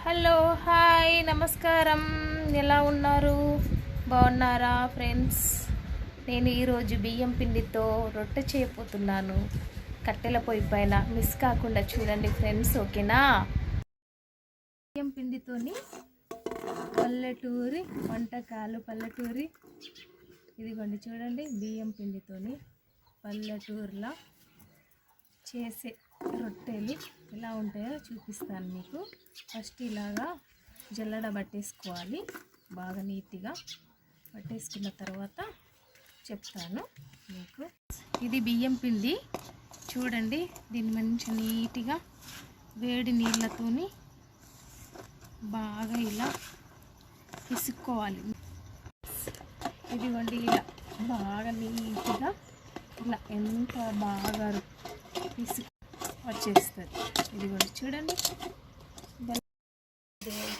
Hello hi నమస్కారం. ఎలా ఉన్నారు? బాగున్నారా ఫ్రెండ్స్? నేను ఈరోజు బియ్యం పిండితో రొట్టె చేయబోతున్నాను. కట్టెల పొయ్యి పైన మిస్ కాకుండా చూడండి ఫ్రెండ్స్, ఓకేనా? బియ్యం పిండితోని పల్లెటూరి వంటకాలు, పల్లెటూరి ఇదిగోండి చూడండి, బియ్యం పిండితోని పల్లెటూరులో చేసే రొట్టెలు ఎలా ఉంటాయో చూపిస్తాను మీకు. ఫస్ట్ ఇలాగా జల్లెడ పట్టేసుకోవాలి, బాగా నీట్గా పట్టేసుకున్న తర్వాత చెప్తాను మీకు. ఇది బియ్యం పిండి చూడండి, దీన్ని మంచి నీట్గా వేడి నీళ్ళతోని బాగా ఇలా పిసుక్కోవాలి. ఇదిగోండి ఇలా బాగా నీట్గా ఇలా ఎంత బాగా పిసి వచ్చేస్తుంది. ఇదిగోండి చూడండి,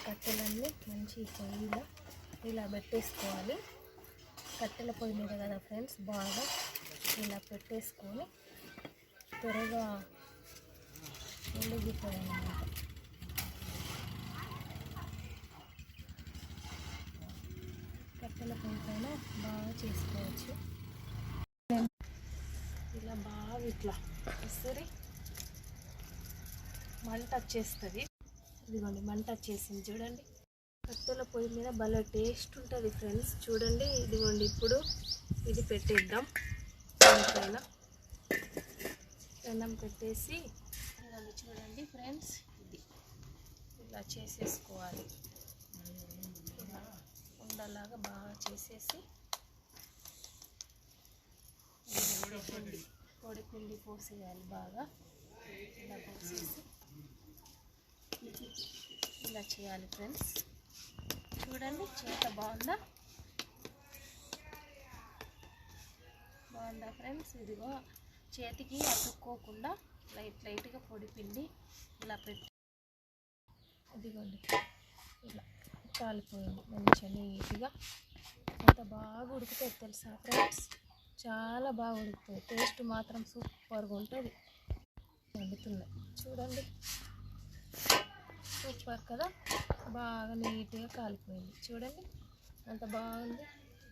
కట్టెలన్నీ మంచి పొయ్యిలో ఇలా పెట్టేసుకోవాలి. కట్టెల పొయ్యి మీద కదా ఫ్రెండ్స్, బాగా ఇలా పెట్టేసుకొని త్వరగా వెలిగిపోయాయి అన్నమాట. కట్టెల పొయ్యి పైన బాగా చేసుకోవచ్చు. ఇలా బాగా ఇట్లా వస్తుంది, మంట వచ్చేస్తుంది. ఇదిగోండి మంట వచ్చేసింది చూడండి. కట్టెల పొయ్యి మీద భలే టేస్ట్ ఉంటుంది ఫ్రెండ్స్. చూడండి ఇదిగోండి, ఇప్పుడు ఇది పెట్టేద్దాం. దానిపైన పెనం పెట్టేసి ఇదిగోండి చూడండి ఫ్రెండ్స్, ఇది ఇలా చేసేసుకోవాలి. ఇలా ఉండలాగా బాగా చేసేసి పొడి పిండి పోసేయాలి. బాగా ఇలా పోసేసి ఇలా చేయాలి ఫ్రెండ్స్. చూడండి చేత బాగుందా ఫ్రెండ్స్? ఇదిగో చేతికి అతుక్కోకుండా లైట్గా పొడి పిండి ఇలా పెట్టి ఇదిగోండి ఇలా కాలిపోయింది మంచిగా నీట్గా. ఎంత బాగా ఉడుకుతుంది తెలుసా ఫ్రెండ్స్, చాలా బాగా ఉడుకుతుంది. టేస్ట్ మాత్రం సూపర్గా ఉంటుంది. వండుతున్నాయి చూడండి, సూపర్ కదా, బాగా నీట్గా కాలిపోయింది. చూడండి అంత బాగుంది,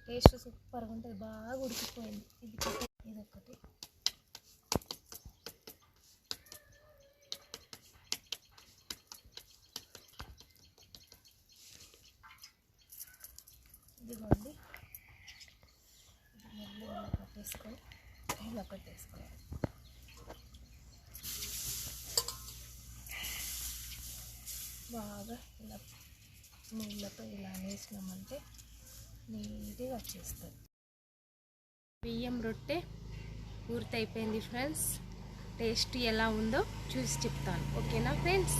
టేస్ట్ సూపర్గా ఉంటుంది, బాగా ఉడికిపోయింది. ఇదొకటి ఇదిగోండి, ఇలా పెట్టేసుకొని ఇలా పెట్టేసుకోవాలి. బాగా ఇలా నీళ్ళతో ఇలా వేసినామంటే నీట్గా వచ్చేస్తుంది. బియ్యం రొట్టె పూర్తయిపోయింది ఫ్రెండ్స్. టేస్ట్ ఎలా ఉందో చూసి చెప్తాను, ఓకేనా ఫ్రెండ్స్?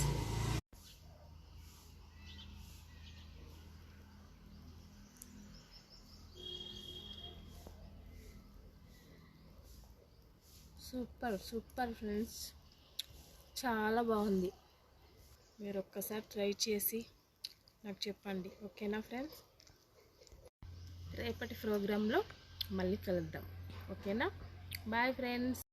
సూపర్ సూపర్ ఫ్రెండ్స్, చాలా బాగుంది. మీరు ఒక్కసారి ట్రై చేసి నాకు చెప్పండి, ఓకేనా ఫ్రెండ్స్? రేపటి ప్రోగ్రాంలో మళ్ళీ కలుద్దాం, ఓకేనా? Bye friends.